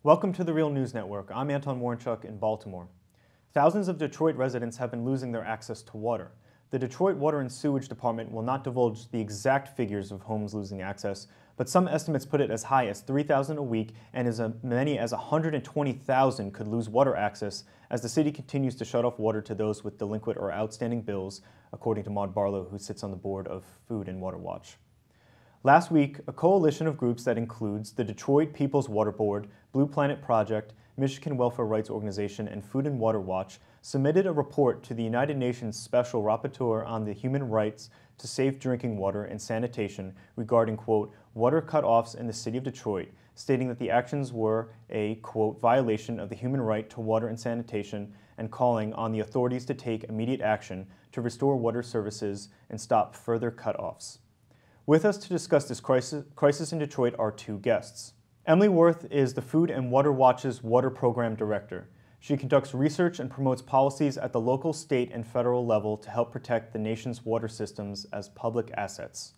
Welcome to the Real News Network. I'm Anton Warnchuk in Baltimore. Thousands of Detroit residents have been losing their access to water. The Detroit Water and Sewage Department will not divulge the exact figures of homes losing access, but some estimates put it as high as 3,000 a week and as many as 120,000 could lose water access as the city continues to shut off water to those with delinquent or outstanding bills, according to Maud Barlow, who sits on the board of Food and Water Watch. Last week, a coalition of groups that includes the Detroit People's Water Board, Blue Planet Project, Michigan Welfare Rights Organization, and Food and Water Watch submitted a report to the United Nations Special Rapporteur on the Human Rights to Safe Drinking Water and Sanitation regarding, quote, water cutoffs in the city of Detroit, stating that the actions were a, quote, violation of the human right to water and sanitation and calling on the authorities to take immediate action to restore water services and stop further cutoffs. With us to discuss this crisis in Detroit are two guests. Emily Wurth is the Food and Water Watch's Water Program Director. She conducts research and promotes policies at the local, state, and federal level to help protect the nation's water systems as public assets.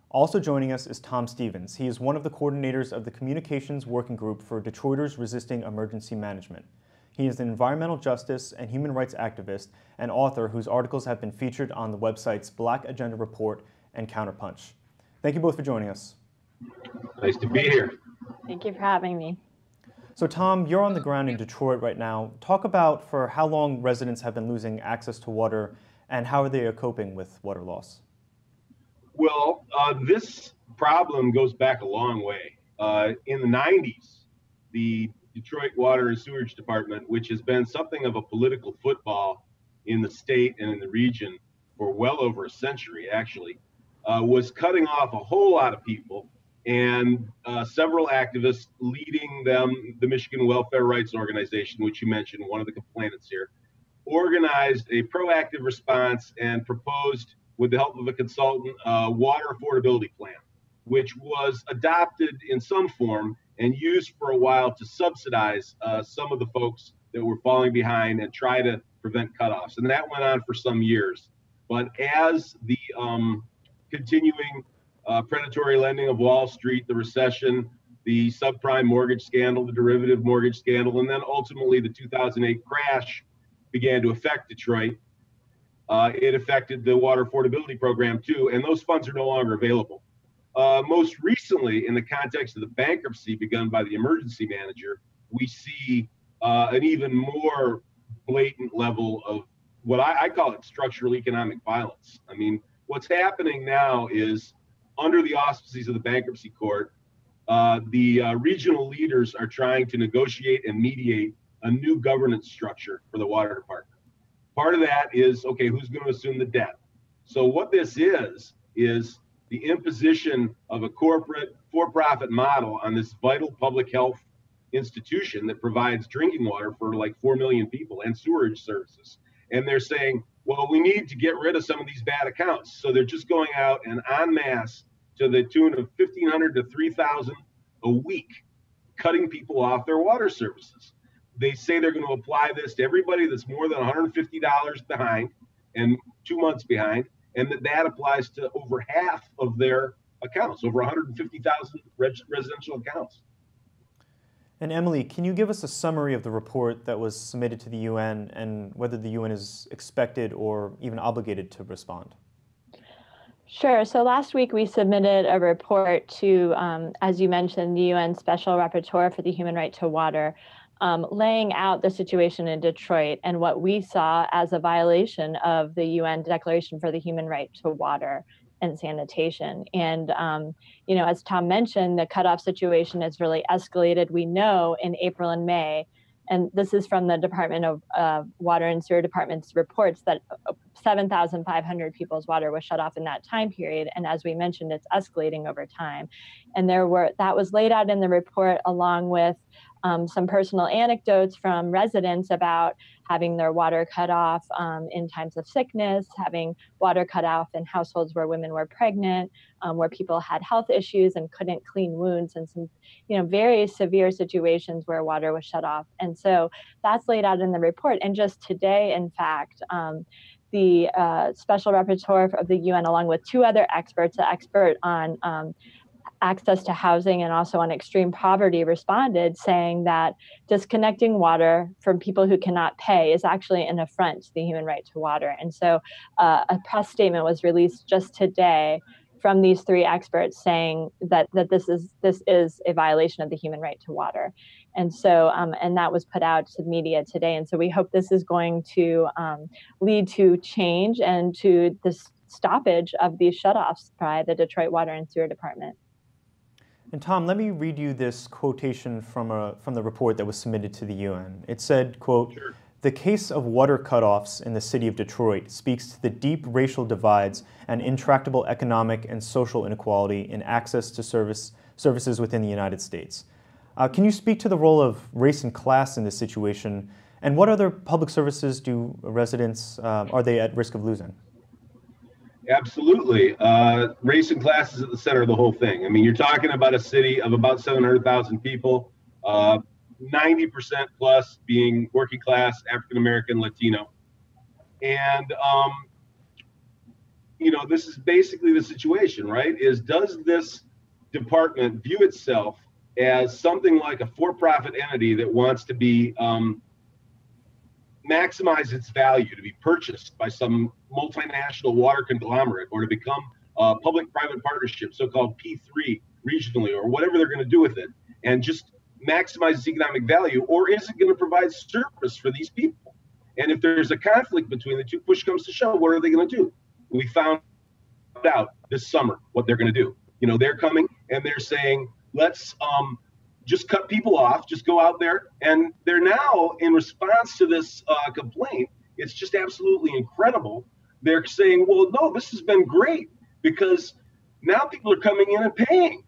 Also joining us is Tom Stephens. He is one of the coordinators of the Communications Working Group for Detroiters Resisting Emergency Management. He is an environmental justice and human rights activist and author whose articles have been featured on the websites Black Agenda Report and Counterpunch. Thank you both for joining us. Nice to be here. Thank you for having me. So Tom, you're on the ground in Detroit right now. Talk about for how long residents have been losing access to water and how they are coping with water loss. Well, this problem goes back a long way. In the 90s, the Detroit Water and Sewage Department, which has been something of a political football in the state and in the region for well over a century, actually, was cutting off a whole lot of people, and several activists, leading them, the Michigan Welfare Rights Organization, which you mentioned, one of the complainants here, organized a proactive response and proposed, with the help of a consultant, a water affordability plan, which was adopted in some form and used for a while to subsidize some of the folks that were falling behind and try to prevent cutoffs. And that went on for some years. But as the continuing predatory lending of Wall Street, the recession, the subprime mortgage scandal, the derivative mortgage scandal, and then ultimately the 2008 crash began to affect Detroit, it affected the water affordability program too, and those funds are no longer available. Most recently, in the context of the bankruptcy begun by the emergency manager, we see an even more blatant level of what I call it structural economic violence. I mean, what's happening now is, under the auspices of the bankruptcy court, the regional leaders are trying to negotiate and mediate a new governance structure for the water department. Part of that is, okay, who's going to assume the debt? So what this is the imposition of a corporate for-profit model on this vital public health institution that provides drinking water for like 4 million people and sewerage services. And they're saying, well, we need to get rid of some of these bad accounts. So they're just going out and en masse to the tune of 1,500 to 3,000 a week, cutting people off their water services. They say they're going to apply this to everybody that's more than $150 behind and 2 months behind, and that applies to over half of their accounts, over 150,000 residential accounts. And Emily, can you give us a summary of the report that was submitted to the UN and whether the UN is expected or even obligated to respond? Sure. So last week we submitted a report to, as you mentioned, the UN Special Rapporteur for the Human Right to Water, laying out the situation in Detroit and what we saw as a violation of the UN Declaration for the Human Right to Water and Sanitation. And, as Tom mentioned, the cutoff situation has really escalated. We know in April and May, and this is from the Department of Water and Sewer Department's reports, that 7,500 people's water was shut off in that time period. And as we mentioned, it's escalating over time. And that was laid out in the report, along with some personal anecdotes from residents about having their water cut off in times of sickness, having water cut off in households where women were pregnant, where people had health issues and couldn't clean wounds, and some, very severe situations where water was shut off. And so that's laid out in the report. And just today, in fact, the Special Rapporteur of the UN, along with two other experts, an expert on access to housing and also on extreme poverty responded, saying that disconnecting water from people who cannot pay is actually an affront to the human right to water. And so a press statement was released just today from these three experts saying that this is a violation of the human right to water. And so and that was put out to the media today. And so we hope this is going to lead to change and to this stoppage of these shutoffs by the Detroit Water and Sewer Department. And Tom, let me read you this quotation from the report that was submitted to the UN. It said, quote, Sure. "The case of water cutoffs in the city of Detroit speaks to the deep racial divides and intractable economic and social inequality in access to services within the United States." Can you speak to the role of race and class in this situation? And what other public services do residents, are they at risk of losing? Absolutely. Race and class is at the center of the whole thing. I mean, you're talking about a city of about 700,000 people, 90% plus being working class, African American, Latino. And, this is basically the situation, right? Does this department view itself as something like a for-profit entity that wants to be maximize its value, to be purchased by some multinational water conglomerate, or to become a public-private partnership, so-called P3 regionally, or whatever they're going to do with it, and just maximize its economic value? Or is it going to provide service for these people? And if there's a conflict between the two, push comes to shove, what are they going to do? We found out this summer what they're going to do. They're coming and they're saying, let's just cut people off, just go out there. And they're now, in response to this complaint, it's just absolutely incredible. They're saying, well, no, this has been great because now people are coming in and paying.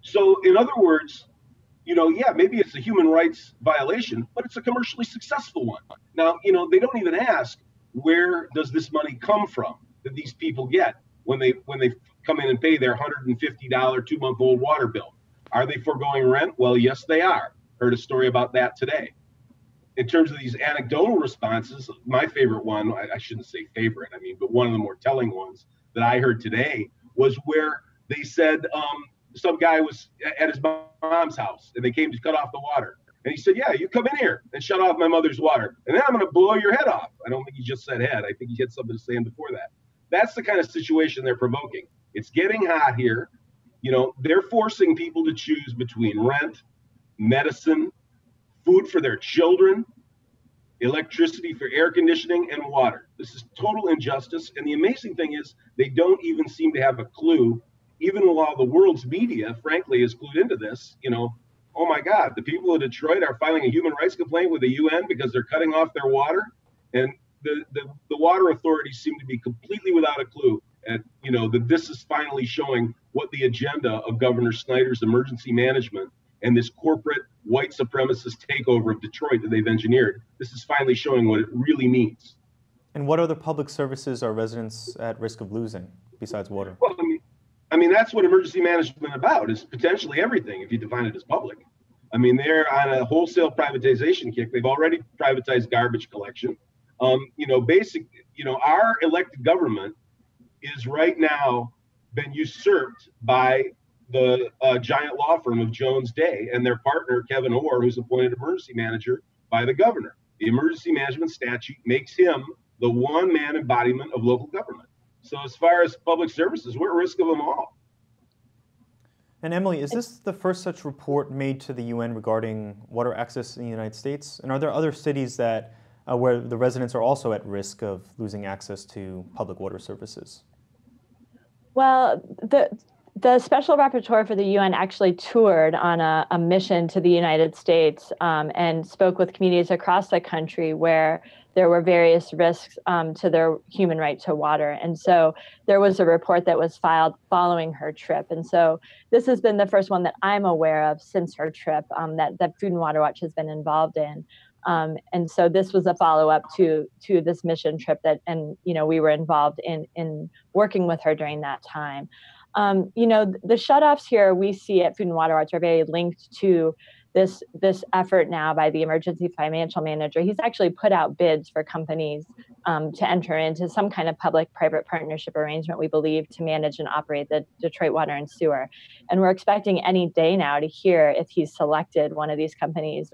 So in other words, yeah, maybe it's a human rights violation, but it's a commercially successful one. Now, they don't even ask, where does this money come from that these people get when they come in and pay their $150 2-month-old water bill? Are they foregoing rent? Well, yes, they are. Heard a story about that today. In terms of these anecdotal responses, my favorite one, I shouldn't say favorite, but one of the more telling ones that I heard today was where they said some guy was at his mom's house and they came to cut off the water. And he said, yeah, you come in here and shut off my mother's water, and then I'm going to blow your head off. I don't think he just said head. I think he had something to say before that. That's the kind of situation they're provoking. It's getting hot here. They're forcing people to choose between rent, medicine, food for their children, electricity for air conditioning, and water. This is total injustice. And the amazing thing is they don't even seem to have a clue, even while the world's media, frankly, is clued into this. Oh my God, the people of Detroit are filing a human rights complaint with the UN because they're cutting off their water. And the water authorities seem to be completely without a clue at, that this is finally showing what the agenda of Governor Snyder's emergency management and this corporate white supremacist takeover of Detroit that they've engineered. This is finally showing what it really means. And what other public services are residents at risk of losing besides water? Well, that's what emergency management about, is potentially everything if you define it as public. They're on a wholesale privatization kick. They've already privatized garbage collection. Our elected government is right now been usurped by the giant law firm of Jones Day and their partner, Kevin Orr, who's appointed emergency manager by the governor. The emergency management statute makes him the one-man embodiment of local government. So as far as public services, we're at risk of them all. And Emily, is this the first such report made to the UN regarding water access in the United States? And are there other cities that where the residents are also at risk of losing access to public water services? Well, the Special Rapporteur for the UN actually toured on a mission to the United States and spoke with communities across the country where there were various risks to their human right to water. And so there was a report that was filed following her trip. And so this has been the first one that I'm aware of since her trip that Food and Water Watch has been involved in. And so this was a follow-up to this mission trip we were involved in working with her during that time. The shutoffs here we see at Food and Water Watch are very linked to this effort now by the emergency financial manager. He's actually put out bids for companies to enter into some kind of public-private partnership arrangement, we believe, to manage and operate the Detroit water and sewer. And we're expecting any day now to hear if he's selected one of these companies.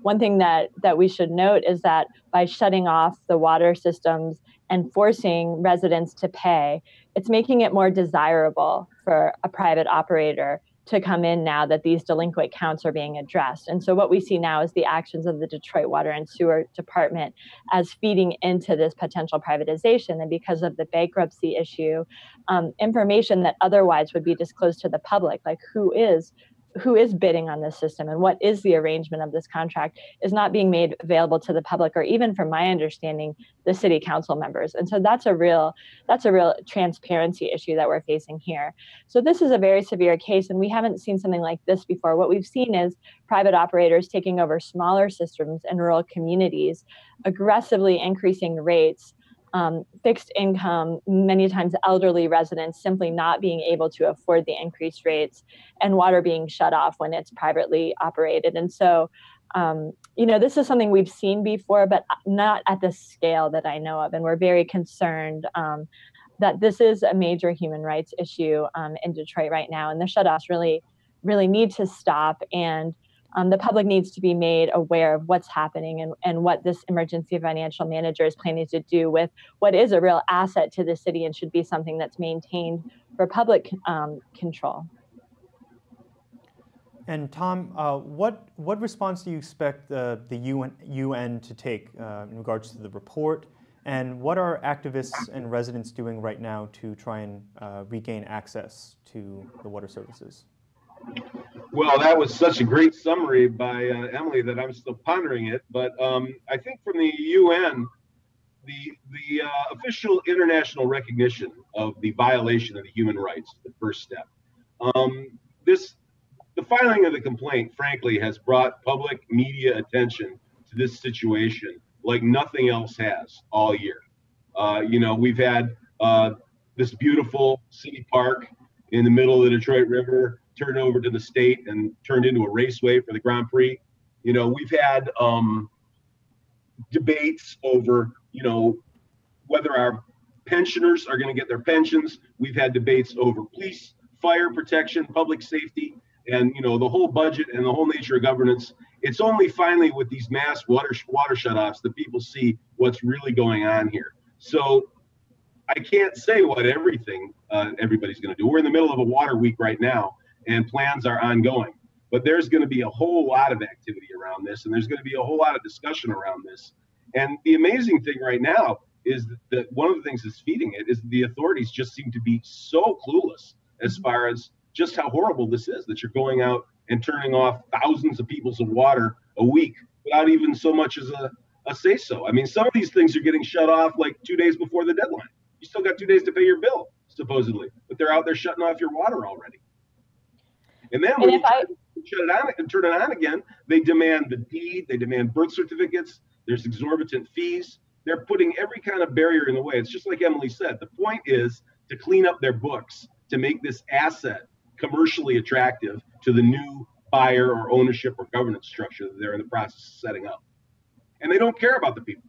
One thing that we should note is that by shutting off the water systems and forcing residents to pay, it's making it more desirable for a private operator to come in now that these delinquent counts are being addressed. And so what we see now is the actions of the Detroit Water and Sewer Department as feeding into this potential privatization. And because of the bankruptcy issue, information that otherwise would be disclosed to the public, like who is bidding on this system and what is the arrangement of this contract, is not being made available to the public, or even, from my understanding, the city council members. And so that's a real transparency issue that we're facing here. So this is a very severe case, and we haven't seen something like this before. What we've seen is private operators taking over smaller systems in rural communities, aggressively increasing rates, fixed income, many times elderly residents simply not being able to afford the increased rates, and water being shut off when it's privately operated. And so, this is something we've seen before, but not at the scale that I know of. And we're very concerned that this is a major human rights issue in Detroit right now. And the shutoffs really need to stop. And the public needs to be made aware of what's happening and what this emergency financial manager is planning to do with what is a real asset to the city and should be something that's maintained for public control. And Tom, what response do you expect the UN to take in regards to the report? And what are activists and residents doing right now to try and regain access to the water services? Well, that was such a great summary by Emily that I'm still pondering it. But I think from the UN, the official international recognition of the violation of the human rights, the first step. The filing of the complaint, frankly, has brought public media attention to this situation like nothing else has all year. We've had this beautiful city park in the middle of the Detroit River turned over to the state and turned into a raceway for the Grand Prix. We've had debates over, whether our pensioners are going to get their pensions. We've had debates over police, fire protection, public safety, and, the whole budget and the whole nature of governance. It's only finally with these mass water shutoffs that people see what's really going on here. So I can't say what everybody's going to do. We're in the middle of a water week right now, and plans are ongoing. But there's going to be a whole lot of activity around this, and there's going to be a whole lot of discussion around this. And the amazing thing right now is that one of the things that's feeding it is the authorities just seem to be so clueless as far as just how horrible this is, that you're going out and turning off thousands of people's of water a week without even so much as a say-so. I mean, some of these things are getting shut off like 2 days before the deadline. You still got 2 days to pay your bill, supposedly, but they're out there shutting off your water already. And then when you shut it on and turn it on again, they demand the deed, they demand birth certificates, there's exorbitant fees. They're putting every kind of barrier in the way. It's just like Emily said, the point is to clean up their books, to make this asset commercially attractive to the new buyer or ownership or governance structure that they're in the process of setting up. And they don't care about the people.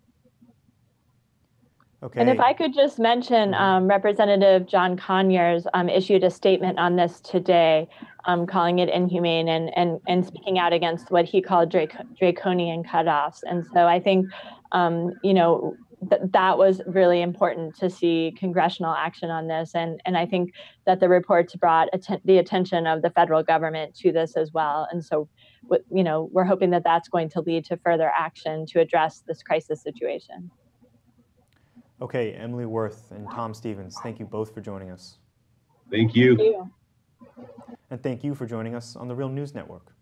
Okay. And if I could just mention, Representative John Conyers issued a statement on this today, calling it inhumane and speaking out against what he called draconian cutoffs. And so I think, that was really important to see congressional action on this. And I think that the reports brought the attention of the federal government to this as well. And so, we're hoping that that's going to lead to further action to address this crisis situation. Okay, Emily Wurth and Tom Stephens, thank you both for joining us. Thank you. Thank you. And thank you for joining us on the Real News Network.